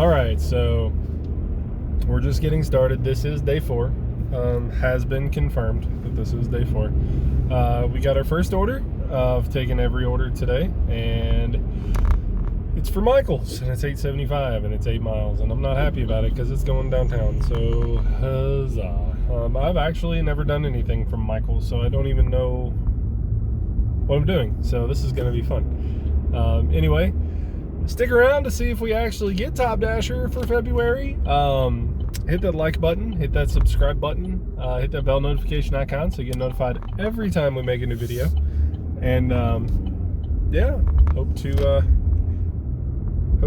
All right, so we're just getting started. This is day 4. Has been confirmed that this is day 4. We got our first order. I've taken every order today, and it's for Michael's, and it's $8.75, and it's 8 miles, and I'm not happy about it because it's going downtown, so huzzah. I've actually never done anything from Michael's, so I don't even know what I'm doing, so this is going to be fun. Anyway, stick around to see if we actually get Top Dasher for February. Hit that like button, hit that subscribe button, hit that bell notification icon so you get notified every time we make a new video. And yeah, hope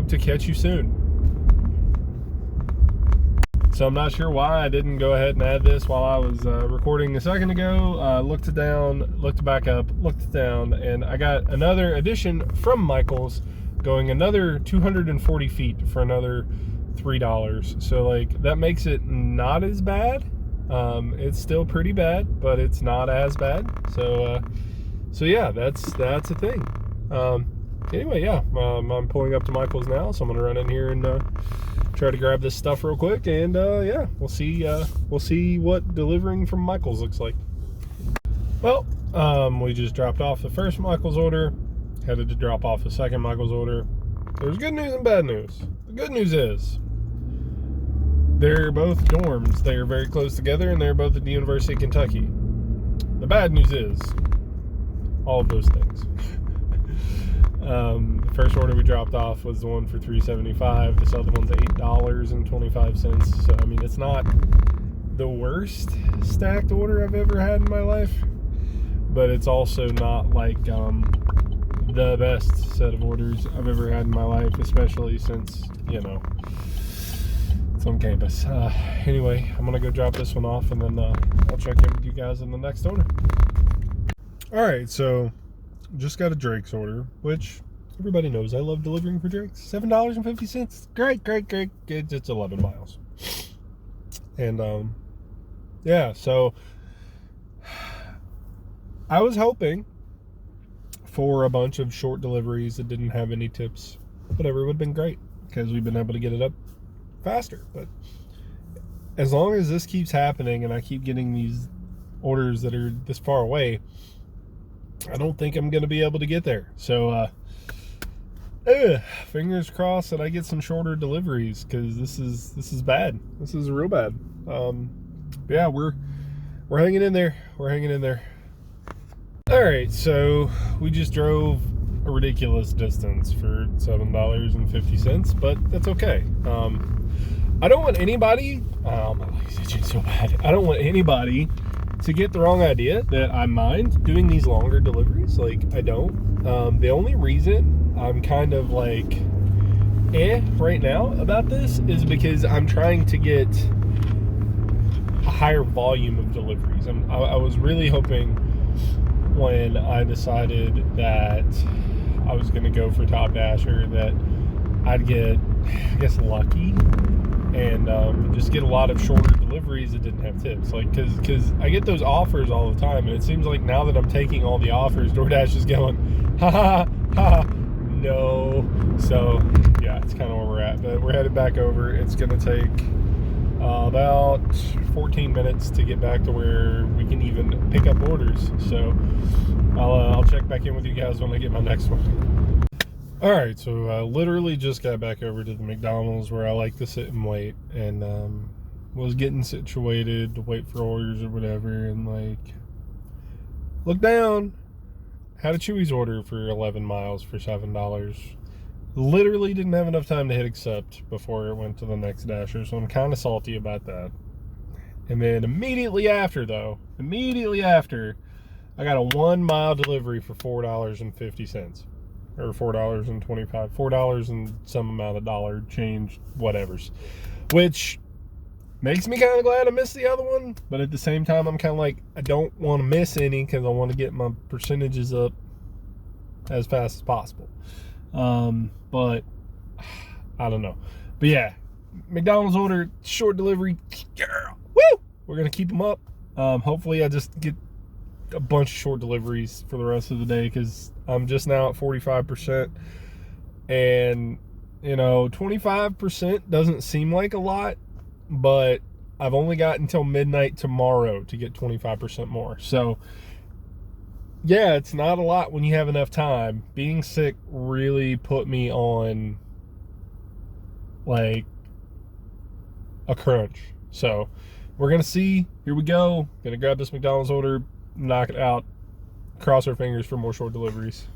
to catch you soon. So I'm not sure why I didn't go ahead and add this while I was recording a second ago. Looked down, looked back up, looked down, and I got another addition from Michael's going another 240 feet for another $3. So like that makes it not as bad. It's still pretty bad, but it's not as bad. So yeah, that's a thing. Anyway, yeah, I'm pulling up to Michael's now, so I'm gonna run in here and try to grab this stuff real quick, and yeah, we'll see what delivering from Michael's looks like. Well, we just dropped off the first Michael's order, headed to drop off the second Michael's order. There's good news and bad news. The good news is they're both dorms. They're very close together, and they're both at the University of Kentucky. The bad news is all of those things. The first order we dropped off was the one for $3.75. This other one's $8.25. So I mean, it's not the worst stacked order I've ever had in my life, but it's also not like the best set of orders I've ever had in my life, especially since, you know, it's on campus. Anyway, I'm gonna go drop this one off, and then I'll check in with you guys in the next order. All right, so just got a Drake's order, which everybody knows I love delivering for Drake's. $7.50. Great. It's 11 miles. And yeah, so I was hoping for a bunch of short deliveries that didn't have any tips. Whatever, it would have been great because we've been able to get it up faster. But as long as this keeps happening and I keep getting these orders that are this far away, I don't think I'm going to be able to get there. So fingers crossed that I get some shorter deliveries, because this is bad. This is real bad. Yeah, we're hanging in there. All right, so we just drove a ridiculous distance for $7.50, but that's okay. I don't want anybody, my leg's itching so bad. I don't want anybody to get the wrong idea that I mind doing these longer deliveries. Like, I don't. The only reason I'm kind of like right now about this is because I'm trying to get a higher volume of deliveries. I was really hoping when I decided that I was going to go for Top Dasher that I'd get, I guess, lucky and just get a lot of shorter deliveries that didn't have tips. Like, because I get those offers all the time, and it seems like now that I'm taking all the offers, DoorDash is going, ha, no. So yeah, it's kind of where we're at, but we're headed back over. It's going to take about 14 minutes to get back to where we can even pick up orders. So I'll check back in with you guys when I get my next one. All right, so I literally just got back over to the McDonald's where I like to sit and wait, and was getting situated to wait for orders or whatever, and like look down, had a Chewy's order for 11 miles for $7. Literally didn't have enough time to hit accept before it went to the next Dasher, so I'm kind of salty about that. And then immediately after, I got a 1 mile delivery for $4.50. Or $4.25, $4 and some amount of dollar change, whatever's, which makes me kind of glad I missed the other one, but at the same time I'm kind of like, I don't want to miss any because I want to get my percentages up as fast as possible. But I don't know. But yeah, McDonald's order, short delivery, yeah, woo! We're gonna keep them up. Hopefully I just get a bunch of short deliveries for the rest of the day, because I'm just now at 45%, and You know, 25% doesn't seem like a lot, but I've only got until midnight tomorrow to get 25% more. So, yeah, it's not a lot when you have enough time. Being sick really put me on, like, a crunch. So, we're going to see. Here we go. Going to grab this McDonald's order, knock it out, cross our fingers for more short deliveries.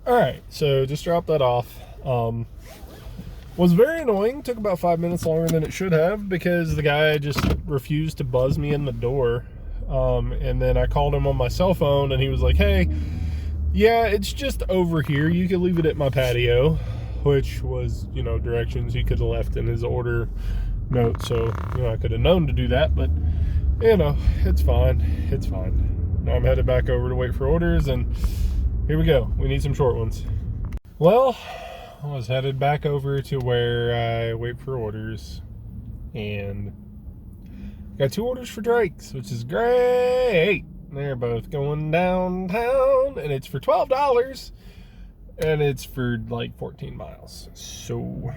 All right, so just dropped that off. Was very annoying. Took about 5 minutes longer than it should have because the guy just refused to buzz me in the door. And then I called him on my cell phone and he was like, hey, yeah, it's just over here. You can leave it at my patio, which was, you know, directions he could have left in his order note. So, you know, I could have known to do that, but, you know, it's fine. It's fine. Now I'm headed back over to wait for orders, and here we go. We need some short ones. Well, I was headed back over to where I wait for orders, and got 2 orders for Drake's, which is great. They're both going downtown, and it's for $12, and it's for like 14 miles. So,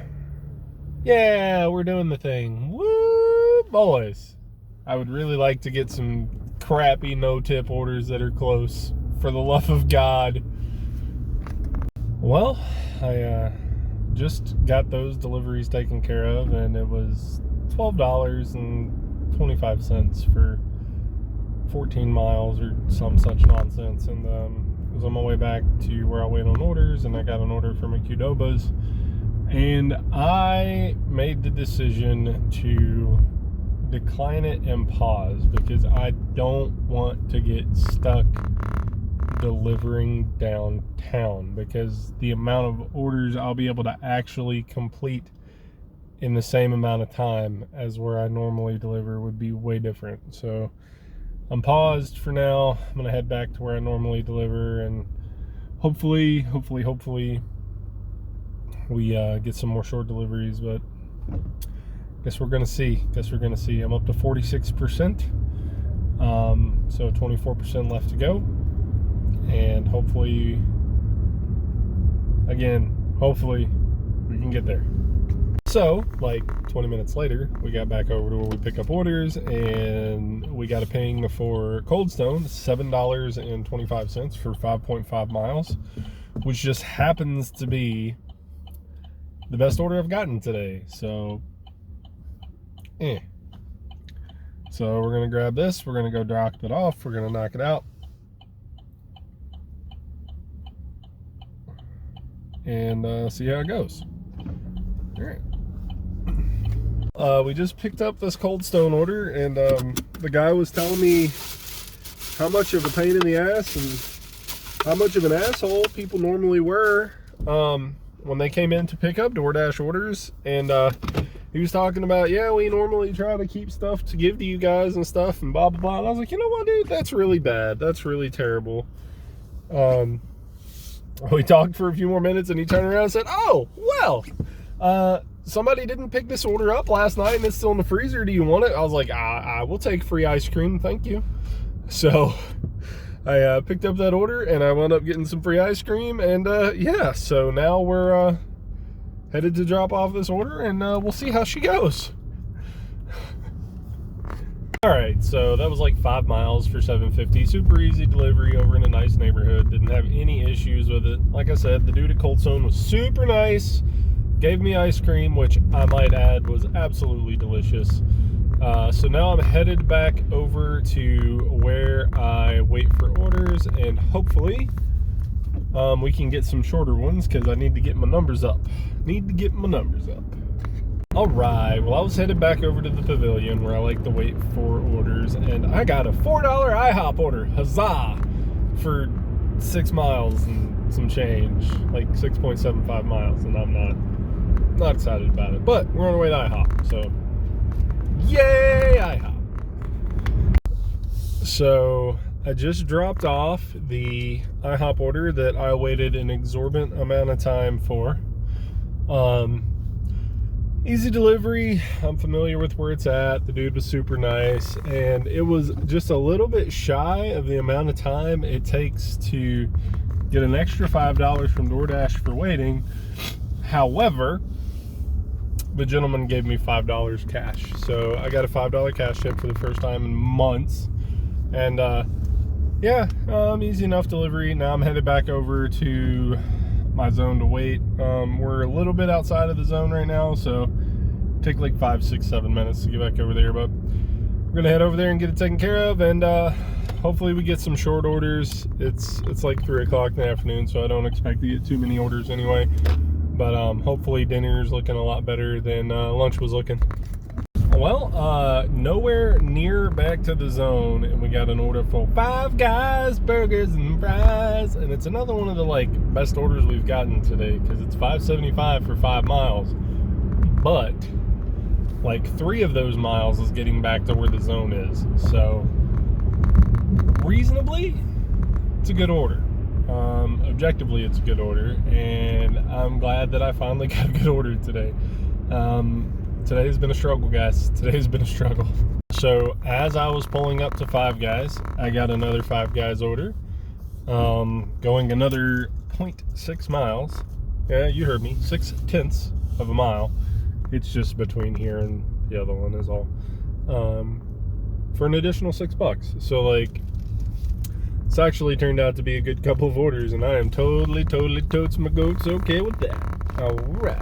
yeah, we're doing the thing. Woo, boys. I would really like to get some crappy no-tip orders that are close, for the love of God. Well, I just got those deliveries taken care of, and it was $12.25 for 14 miles or some such nonsense. And I was on my way back to where I wait on orders, and I got an order from Qdoba's, and I made the decision to decline it and pause because I don't want to get stuck delivering downtown, because the amount of orders I'll be able to actually complete in the same amount of time as where I normally deliver would be way different. So I'm paused for now. I'm gonna head back to where I normally deliver, and hopefully we get some more short deliveries, but guess we're gonna see. I'm up to 46%, so 24% left to go. And hopefully we can get there. So, like 20 minutes later, we got back over to where we pick up orders, and we got a ping for Cold Stone, $7.25 for 5.5 miles, which just happens to be the best order I've gotten today. So, So we're gonna grab this, we're gonna go drop it off, we're gonna knock it out, and see how it goes. All right. We just picked up this Cold Stone order, and the guy was telling me how much of a pain in the ass and how much of an asshole people normally were when they came in to pick up DoorDash orders. And he was talking about, yeah, we normally try to keep stuff to give to you guys and stuff, and blah blah blah. And I was like, you know what, dude, that's really bad. That's really terrible. We talked for a few more minutes, and he turned around and said, oh, well, somebody didn't pick this order up last night and it's still in the freezer. Do you want it? I was like, I will take free ice cream, thank you. So I picked up that order, and I wound up getting some free ice cream, and yeah, so now we're headed to drop off this order, and we'll see how she goes. All right, so that was like 5 miles for $7.50. Super easy delivery over in a nice neighborhood. Didn't have any issues with it. Like I said, the dude at Cold Stone was super nice. Gave me ice cream, which I might add was absolutely delicious. So now I'm headed back over to where I wait for orders, and hopefully we can get some shorter ones, because I need to get my numbers up. All right, well, I was headed back over to the pavilion where I like to wait for orders, and I got a $4 Ihop order, huzzah, for 6 miles and some change, like 6.75 miles, and I'm not excited about it, but we're on our way to Ihop, so yay, Ihop. So I just dropped off the Ihop order that I waited an exorbitant amount of time for. Easy delivery. I'm familiar with where it's at. The dude was super nice, and it was just a little bit shy of the amount of time it takes to get an extra $5 from DoorDash for waiting. However, the gentleman gave me $5 cash. So I got a $5 cash tip for the first time in months. And yeah, easy enough delivery. Now I'm headed back over to my zone to wait. We're a little bit outside of the zone right now, so take like 5, 6, 7 minutes to get back over there, but we're gonna head over there and get it taken care of, and hopefully we get some short orders. It's like 3 o'clock in the afternoon, so I don't expect to get too many orders anyway, but hopefully dinner's looking a lot better than lunch was looking. Well, nowhere near back to the zone, and we got an order for Five Guys burgers and fries, and it's another one of the like best orders we've gotten today, because it's $5.75 for 5 miles, but like 3 of those miles is getting back to where the zone is, so reasonably it's a good order. Objectively it's a good order, and I'm glad that I finally got a good order today. Today's been a struggle, guys. Today's been a struggle. So as I was pulling up to Five Guys, I got another Five Guys order, going another 0.6 miles. Yeah, you heard me, 0.6 of a mile. It's just between here and the other one is all, for an additional $6. So like, it's actually turned out to be a good couple of orders, and I am totally totes my goats okay with that. All right.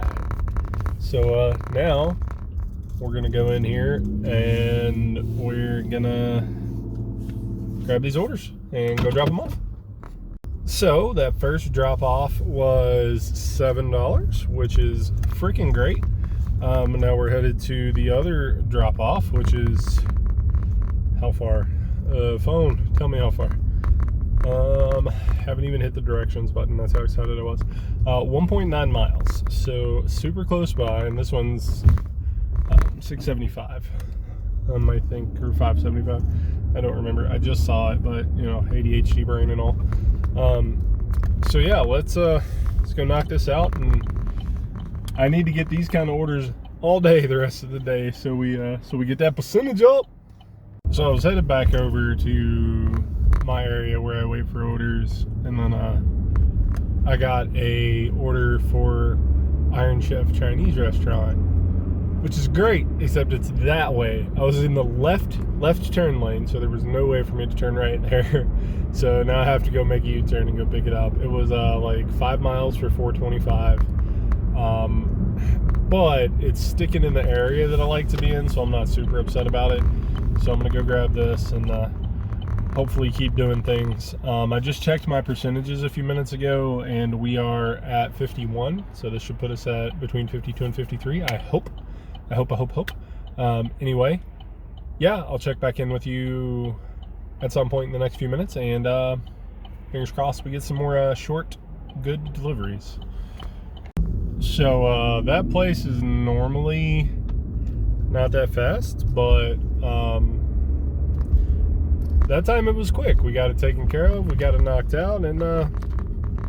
So now we're gonna go in here and we're gonna grab these orders and go drop them off. So that first drop off was $7, which is freaking great. Now we're headed to the other drop off, which is how far? Phone, tell me how far. Haven't even hit the directions button. That's how excited I was. 1.9 miles, so super close by, and this one's $6.75, I think, or $5.75. I don't remember. I just saw it, but you know, ADHD brain and all. So yeah, let's go knock this out, and I need to get these kind of orders all day the rest of the day, so we get that percentage up. So I was headed back over to my area where I wait for orders, and then I got a order for Iron Chef Chinese restaurant, which is great, except it's that way. I was in the left turn lane, so there was no way for me to turn right there. So now I have to go make a U-turn and go pick it up. It was like 5 miles for $4.25. But it's sticking in the area that I like to be in, so I'm not super upset about it. So I'm gonna go grab this and hopefully keep doing things. I just checked my percentages a few minutes ago, and we are at 51, so this should put us at between 52 and 53. I hope. Anyway, yeah, I'll check back in with you at some point in the next few minutes, and fingers crossed we get some more short, good deliveries. So that place is normally not that fast, but that time it was quick. We got it taken care of, we got it knocked out, and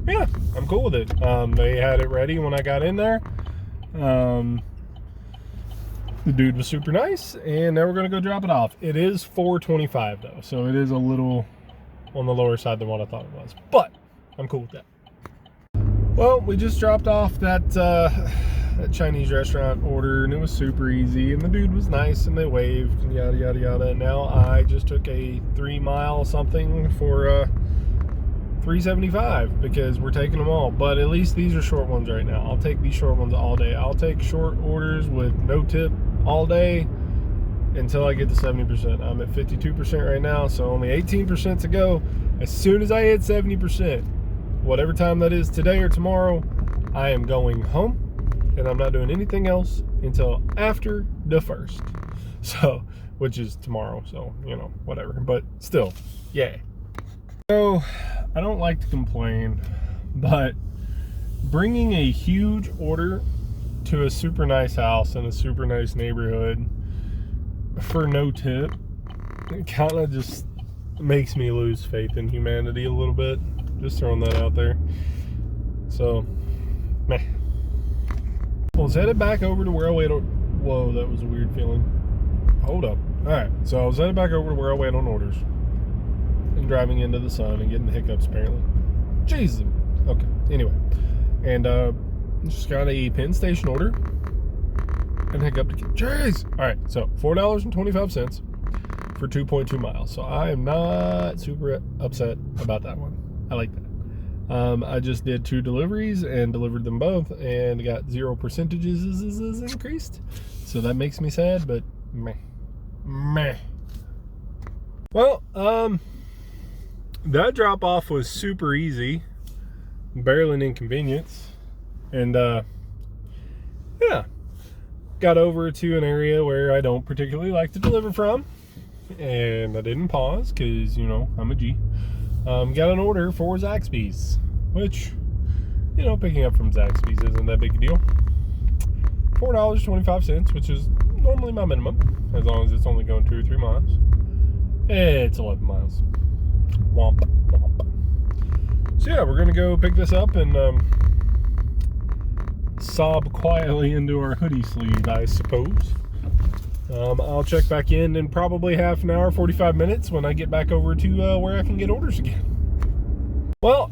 yeah, I'm cool with it. They had it ready when I got in there. The dude was super nice, and now we're gonna go drop it off. It is $4.25 though, so it is a little on the lower side than what I thought it was, but I'm cool with that. Well, we just dropped off that Chinese restaurant order, and it was super easy, and the dude was nice, and they waved, and yada yada yada. And now I just took a 3 mile something for $3.75 because we're taking them all. But at least these are short ones right now. I'll take these short ones all day. I'll take short orders with no tip all day until I get to 70%. I'm at 52% right now, so only 18% to go. As soon as I hit 70%, whatever time that is, today or tomorrow, I am going home, and I'm not doing anything else until after the 1st. So, which is tomorrow, so, you know, whatever. But still, yeah. So, I don't like to complain, but bringing a huge order to a super nice house in a super nice neighborhood for no tip, it kind of just makes me lose faith in humanity a little bit. Just throwing that out there. So, meh. Well, let's head back over to where I wait on... Whoa, that was a weird feeling. Hold up. Alright, so I was headed back over to where I wait on orders. And driving into the sun and getting the hiccups, apparently. Jesus. Okay, anyway. And, just got a Penn Station order. and head up to jeez. All right, so $4.25 for 2.2 miles. So I am not super upset about that one. I like that. I just did 2 deliveries and delivered them both and got 0 percentages increased. So that makes me sad, but meh. Well, that drop off was super easy, barely an inconvenience. And yeah, got over to an area where I don't particularly like to deliver from, and I didn't pause because, you know, I'm a G. Got an order for Zaxby's, which, you know, picking up from Zaxby's isn't that big a deal. $4.25, which is normally my minimum, as long as it's only going 2 or 3 miles. It's 11 miles. Womp, womp. So yeah, we're gonna go pick this up and sob quietly into our hoodie sleeve, I suppose. I'll check back in probably half an hour, 45 minutes when I get back over to where I can get orders again. Well,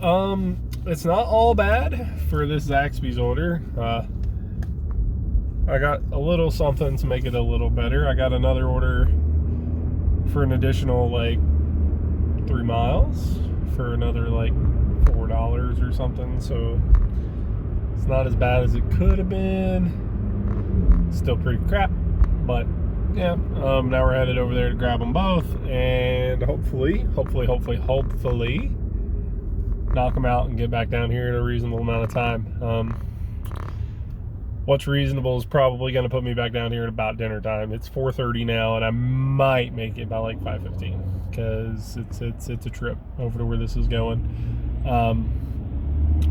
it's not all bad for this Zaxby's order. I got a little something to make it a little better. I got another order for an additional like 3 miles for another like $4 or something. So it's not as bad as it could have been. Still pretty crap, but yeah. Now we're headed over there to grab them both and hopefully knock them out and get back down here in a reasonable amount of time. What's reasonable is probably going to put me back down here at about dinner time. It's 4:30 now, and I might make it by like 5:15 because it's a trip over to where this is going.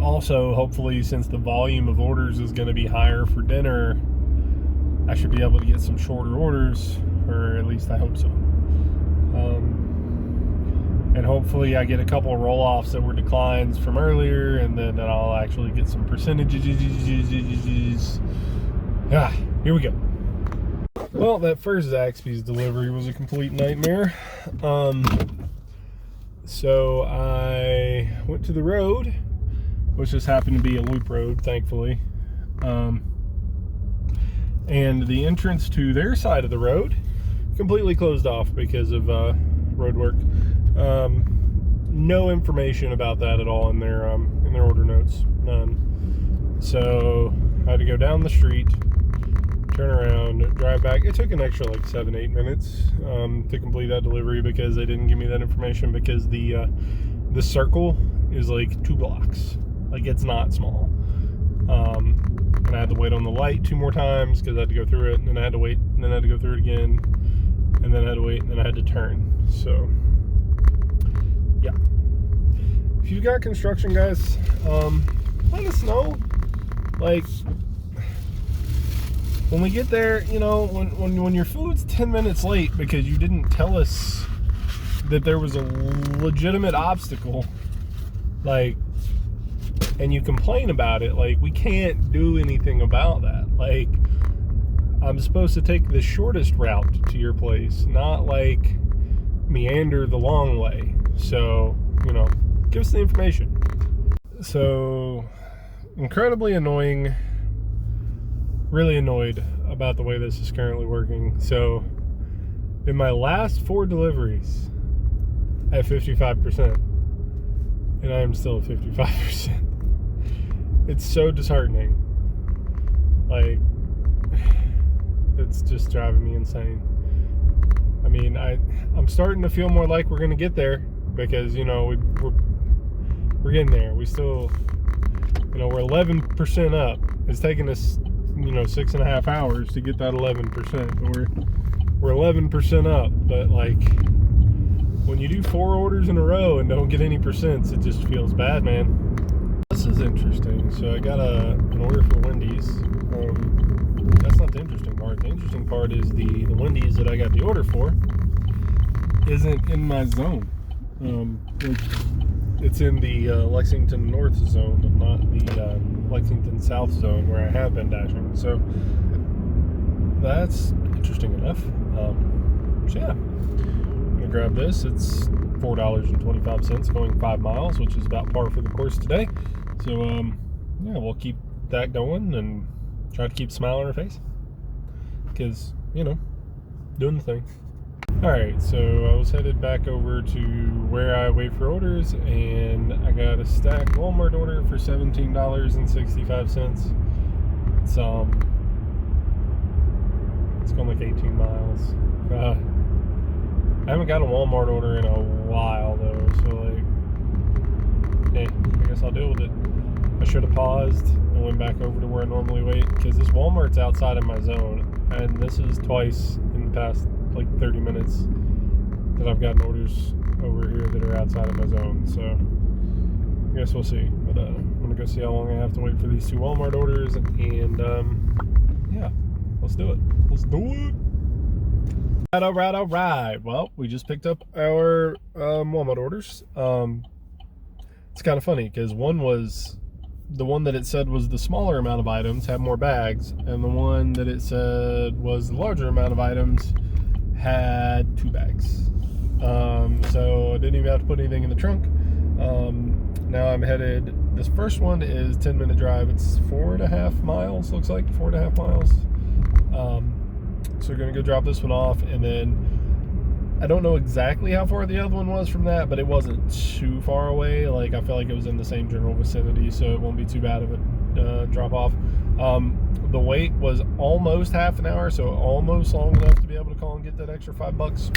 Also, hopefully, since the volume of orders is going to be higher for dinner, I should be able to get some shorter orders, or at least I hope so. And hopefully I get a couple of roll-offs that were declines from earlier, and then I'll actually get some percentages. Here we go. Well, that first Zaxby's delivery was a complete nightmare. So I went to the road, which just happened to be a loop road, thankfully. And the entrance to their side of the road completely closed off because of road work. No information about that at all in their order notes, none. So I had to go down the street, turn around, drive back. It took an extra like 7-8 minutes to complete that delivery because they didn't give me that information, because the circle is like 2 blocks. Like, it's not small. And I had to wait on the light 2 more times because I had to go through it, and then I had to wait, and then I had to go through it again, and then I had to wait, and then I had to turn. So yeah, if you've got construction guys, let us know. Like, when we get there, you know, when your food's 10 minutes late because you didn't tell us that there was a legitimate obstacle, like, and you complain about it, like, we can't do anything about that. Like, I'm supposed to take the shortest route to your place, not like meander the long way. So, you know, give us the information. So, incredibly annoying, really annoyed about the way this is currently working. So, in my last 4 deliveries, at 55%, and I am still at 55%. It's so disheartening. Like, it's just driving me insane. I mean, I'm starting to feel more like we're gonna get there, because, you know, we're getting there. We still, you know, we're 11% up. It's taken us, you know, 6.5 hours to get that 11%, but we're 11% up. But like, when you do 4 orders in a row and don't get any percents, it just feels bad, man. This is interesting. So I got an order for Wendy's. That's not the interesting part. The interesting part is the Wendy's that I got the order for isn't in my zone. It's in the Lexington North zone, and not the Lexington South zone where I have been dashing. So that's interesting enough. So yeah, I'm gonna grab this. It's $4.25 going 5 miles, which is about par for the course today. So yeah, we'll keep that going and try to keep a smile on our face. because, you know, doing the thing. Alright, so I was headed back over to where I wait for orders, and I got a stacked Walmart order for $17.65. It's going like 18 miles. I haven't got a Walmart order in a while though, so like, I guess I'll deal with it. I should have paused and went back over to where I normally wait, because this Walmart's outside of my zone, and this is twice in the past like 30 minutes that I've gotten orders over here that are outside of my zone. So I guess we'll see. But I'm gonna go see how long I have to wait for these 2 Walmart orders, and yeah, let's do it. Let's do it. All right. Well, we just picked up our Walmart orders. It's kind of funny because one was the one that it said was the smaller amount of items, had more bags, and the one that it said was the larger amount of items had 2 bags. So I didn't even have to put anything in the trunk. Now I'm headed, this first one is 10-minute drive. It's 4.5 miles, looks like 4.5 miles. So we're gonna go drop this one off, and then I don't know exactly how far the other one was from that, but it wasn't too far away. Like, I feel like it was in the same general vicinity, so it won't be too bad of a drop off. The wait was almost half an hour, so almost long enough to be able to call and get that extra $5.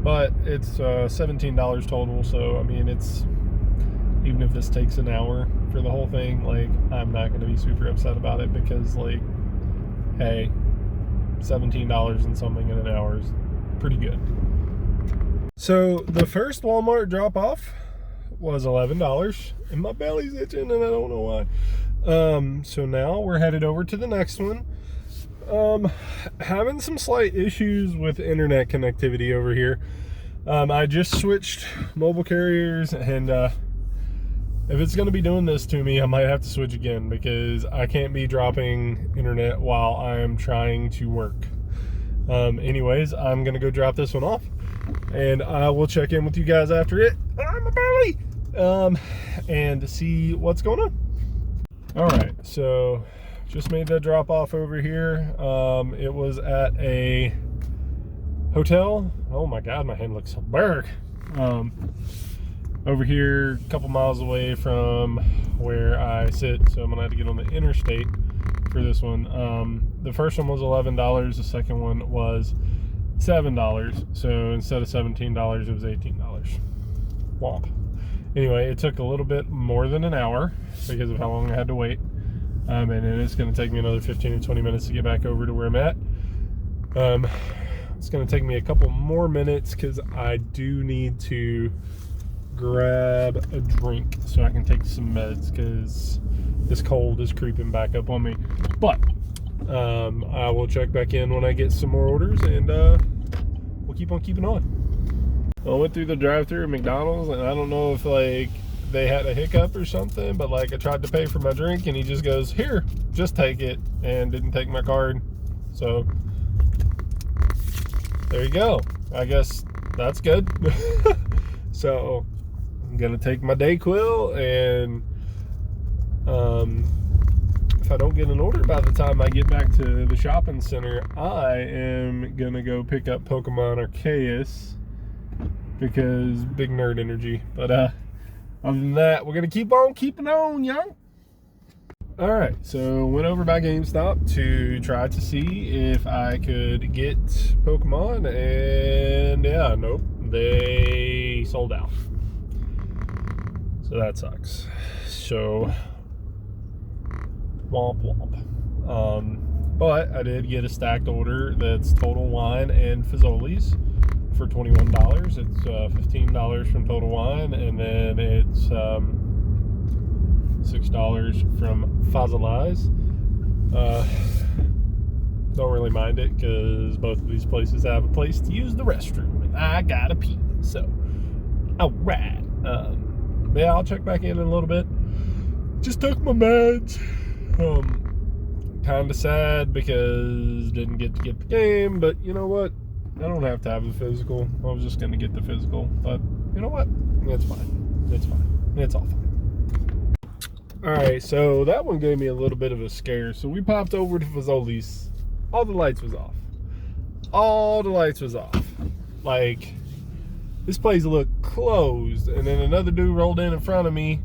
But it's $17 total, so I mean, it's, even if this takes an hour for the whole thing, like, I'm not going to be super upset about it, because, like, hey, $17 and something in an hour is pretty good. So the first Walmart drop off was $11, and my belly's itching and I don't know why. So now we're headed over to the next one. Having some slight issues with internet connectivity over here. I just switched mobile carriers, and if it's going to be doing this to me, I might have to switch again, because I can't be dropping internet while I'm trying to work. Anyways, I'm going to go drop this one off, and I will check in with you guys after it. I'm a belly! And see what's going on. Alright, so just made that drop off over here. It was at a hotel. Oh my god, my hand looks so big. Over here, a couple miles away from where I sit, so I'm gonna have to get on the interstate for this one. The first one was $11. The second one was $7. So instead of $17, it was $18. Womp. Anyway, it took a little bit more than an hour because of how long I had to wait. And then it's going to take me another 15 or 20 minutes to get back over to where I'm at. It's going to take me a couple more minutes because I do need to grab a drink so I can take some meds, because this cold is creeping back up on me. But I will check back in when I get some more orders, and we'll keep on keeping on. I went through the drive-thru at McDonald's, and I don't know if like they had a hiccup or something, but like I tried to pay for my drink and he just goes, "Here, just take it," and didn't take my card. So there you go. I guess that's good. So I'm gonna take my Dayquil, and if I don't get an order by the time I get back to the shopping center, I am gonna go pick up Pokemon Arceus, because big nerd energy. But other than that, we're gonna keep on keeping on, young. Alright, so went over by GameStop to try to see if I could get Pokemon, and yeah, nope, they sold out. So that sucks. So womp womp. But I did get a stacked order that's Total Wine and Fazoli's for $21. It's $15 from Total Wine, and then it's $6 from Fazoli's. Don't really mind it, because both of these places have a place to use the restroom, and I gotta pee. So, alright. Yeah, I'll check back in a little bit. Just took my meds. Kinda sad because didn't get to get the game, but you know what? I don't have to have the physical. I was just gonna get the physical, but you know what? It's fine. It's fine. It's all fine. Alright, so that one gave me a little bit of a scare. So we popped over to Fazoli's. all the lights was off. All the lights was off. Like, this place looked closed, and then another dude rolled in front of me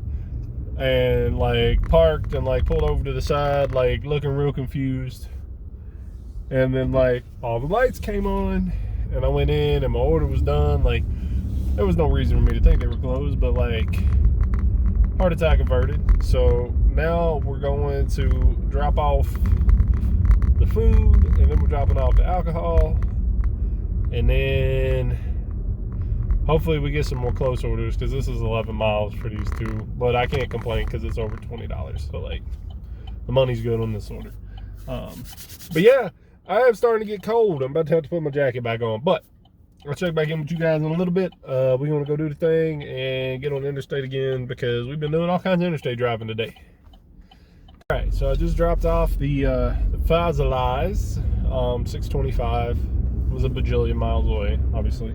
and like parked and like pulled over to the side, like looking real confused. And then like all the lights came on, and I went in and my order was done. Like, there was no reason for me to think they were closed, but like, heart attack averted. So now we're going to drop off the food, and then we're dropping off the alcohol, and then hopefully we get some more close orders, because this is 11 miles for these two. But I can't complain because it's over $20. So like, the money's good on this order. But yeah, I am starting to get cold. I'm about to have to put my jacket back on. But I'll check back in with you guys in a little bit. We're going to go do the thing and get on the interstate again, because we've been doing all kinds of interstate driving today. All right, so I just dropped off the Fazalize 625. It was a bajillion miles away, obviously.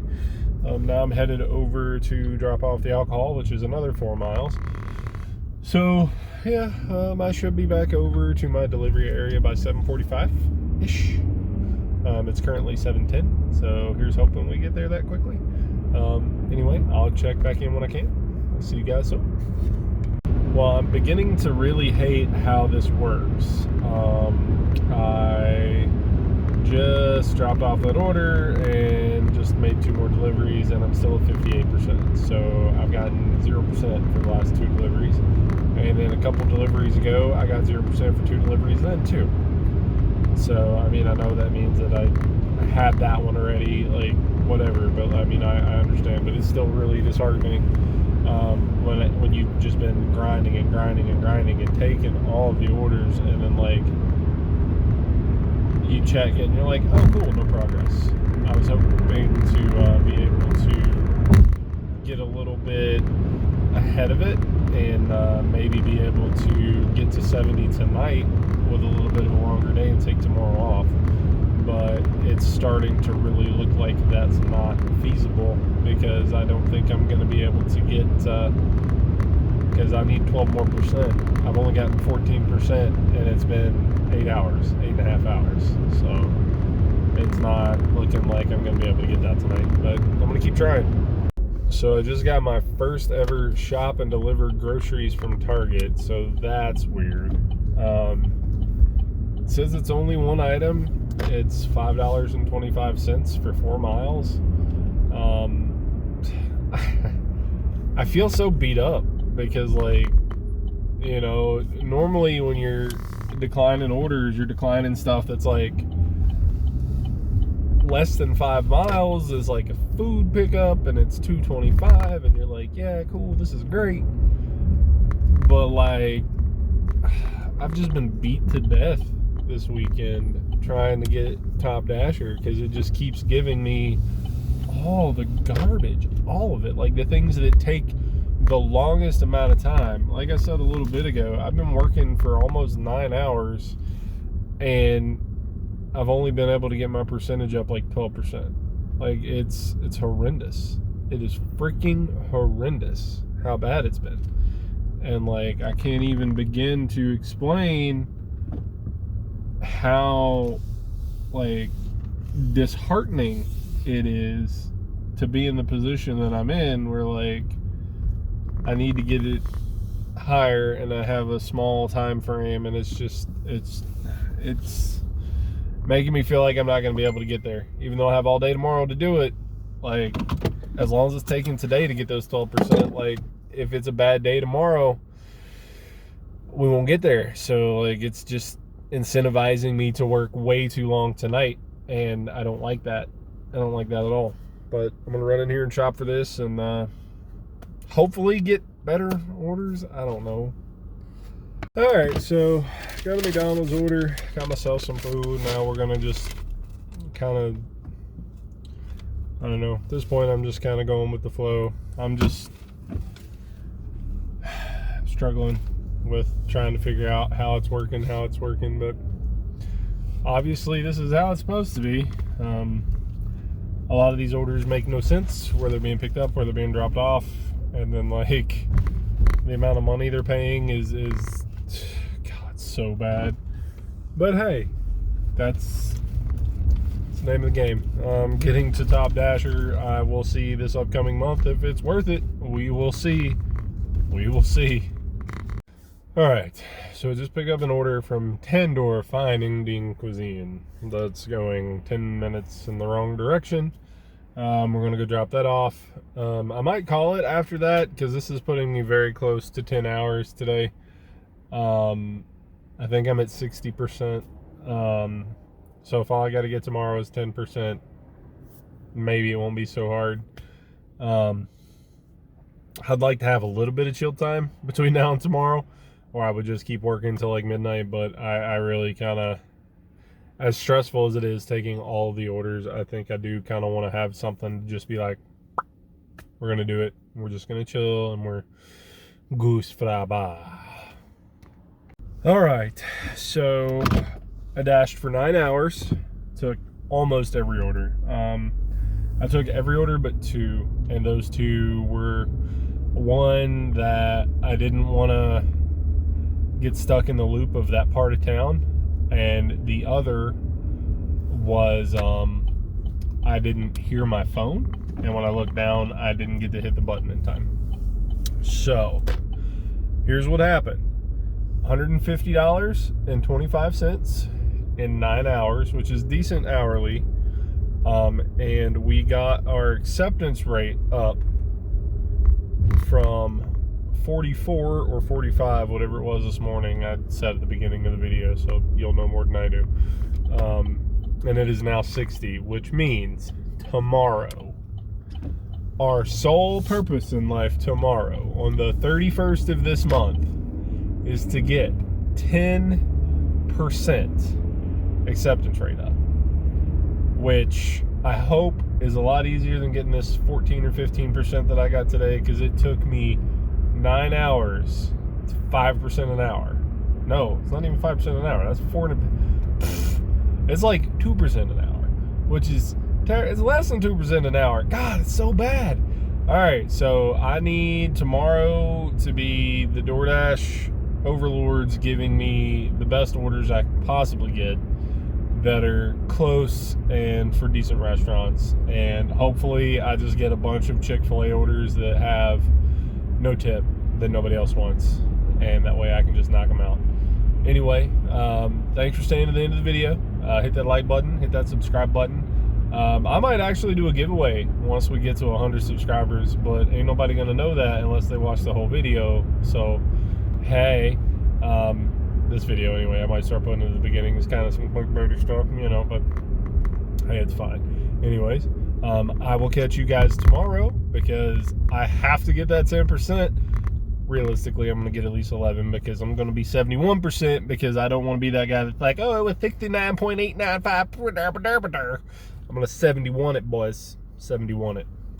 Now I'm headed over to drop off the alcohol, which is another 4 miles. So yeah, I should be back over to my delivery area by 7:45-ish. It's currently 7:10, so here's hoping we get there that quickly. Anyway, I'll check back in when I can. I'll see you guys soon. Well, I'm beginning to really hate how this works. I just dropped off that order and just made 2 more deliveries, and I'm still at 58%. So I've gotten 0% for the last 2 deliveries. And then a couple deliveries ago, I got 0% for 2 deliveries then too. So, I mean, I know that means that I had that one already, like, whatever. But, I mean, I understand. But it's still really disheartening when you've just been grinding and grinding and grinding and taking all of the orders, and then, like, you check it and you're like, oh, cool, no progress. I was hoping to be able to get a little bit ahead of it and maybe be able to get to 70 tonight with a little bit of a longer day and take tomorrow off. But it's starting to really look like that's not feasible, because I don't think I'm going to be able to get, because I need 12 more percent. I've only gotten 14%, and it's been 8.5 hours. So it's not looking like I'm going to be able to get that tonight, but I'm going to keep trying. So I just got my first ever shop and deliver groceries from Target, so that's weird. It says it's only one item. It's $5.25 for 4 miles. I feel so beat up, because, like, you know, normally when you're declining orders, you're declining stuff that's like less than 5 miles is like a food pickup, and it's $2.25, and you're like, yeah, cool, this is great. But like, I've just been beat to death this weekend trying to get Top Dasher, because it just keeps giving me all the garbage, all of it, like the things that take the longest amount of time. Like I said a little bit ago, I've been working for almost 9 hours, and I've only been able to get my percentage up like 12%. Like, it's horrendous. It is freaking horrendous how bad it's been. And like, I can't even begin to explain how like disheartening it is to be in the position that I'm in, where like I need to get it higher, and I have a small time frame, and it's making me feel like I'm not going to be able to get there, even though I have all day tomorrow to do it. Like, as long as it's taking today to get those 12%, like, if it's a bad day tomorrow, we won't get there. So like, it's just incentivizing me to work way too long tonight, and I don't like that. I don't like that at all. But I'm gonna run in here and shop for this, and hopefully get better orders. I don't know. All right, so got a McDonald's order, got myself some food. Now we're gonna just kind of, I don't know, at this point I'm just kind of going with the flow. I'm just struggling with trying to figure out how it's working, but obviously this is how it's supposed to be. A lot of these orders make no sense, where they're being picked up, where they're being dropped off, and then like the amount of money they're paying is God, it's so bad. But hey, that's the name of the game. Getting to Top Dasher, I will see this upcoming month if it's worth it. We will see. We will see. All right, so I just picked up an order from Tandoor Fine Indian Cuisine. That's going 10 minutes in the wrong direction. We're gonna go drop that off. I might call it after that because this is putting me very close to 10 hours today. I think I'm at 60%. So if all I got to get tomorrow is 10%, maybe it won't be so hard. I'd like to have a little bit of chill time between now and tomorrow, or I would just keep working until like midnight. But I really kind of, as stressful as it is taking all of the orders, I think I do kind of want to have something to just be like, we're going to do it. We're just going to chill and we're goose fraba. All right, so I dashed for 9 hours, took almost every order. I took every order but 2, and those 2 were one that I didn't want to get stuck in the loop of that part of town, and the other was I didn't hear my phone, and when I looked down, I didn't get to hit the button in time. So here's what happened. $150.25 in 9 hours, which is decent hourly. And we got our acceptance rate up from 44 or 45, whatever it was this morning. I said at the beginning of the video, so you'll know more than I do. And it is now 60, which means tomorrow, our sole purpose in life tomorrow, on the 31st of this month, is to get 10% acceptance rate up, which I hope is a lot easier than getting this 14 or 15% that I got today, because it took me 9 hours to 5% an hour. No, it's not even 5% an hour. That's 4. It's like 2% an hour, which is it's less than 2% an hour. God, it's so bad. All right, so I need tomorrow to be the DoorDash overlords giving me the best orders I can possibly get that are close and for decent restaurants, and hopefully I just get a bunch of Chick-fil-A orders that have no tip that nobody else wants, and that way I can just knock them out. Anyway, thanks for staying to the end of the video. Hit that like button, hit that subscribe button. I might actually do a giveaway once we get to 100 subscribers, but ain't nobody gonna know that unless they watch the whole video. So hey, this video anyway, I might start putting it at the beginning. It's kind of some clickbaity stuff, you know, but hey, it's fine. Anyways, I will catch you guys tomorrow because I have to get that 10%. Realistically, I'm going to get at least 11 because I'm going to be 71% because I don't want to be that guy that's like, oh, it was 69.895. I'm going to 71 it, boys. 71 it.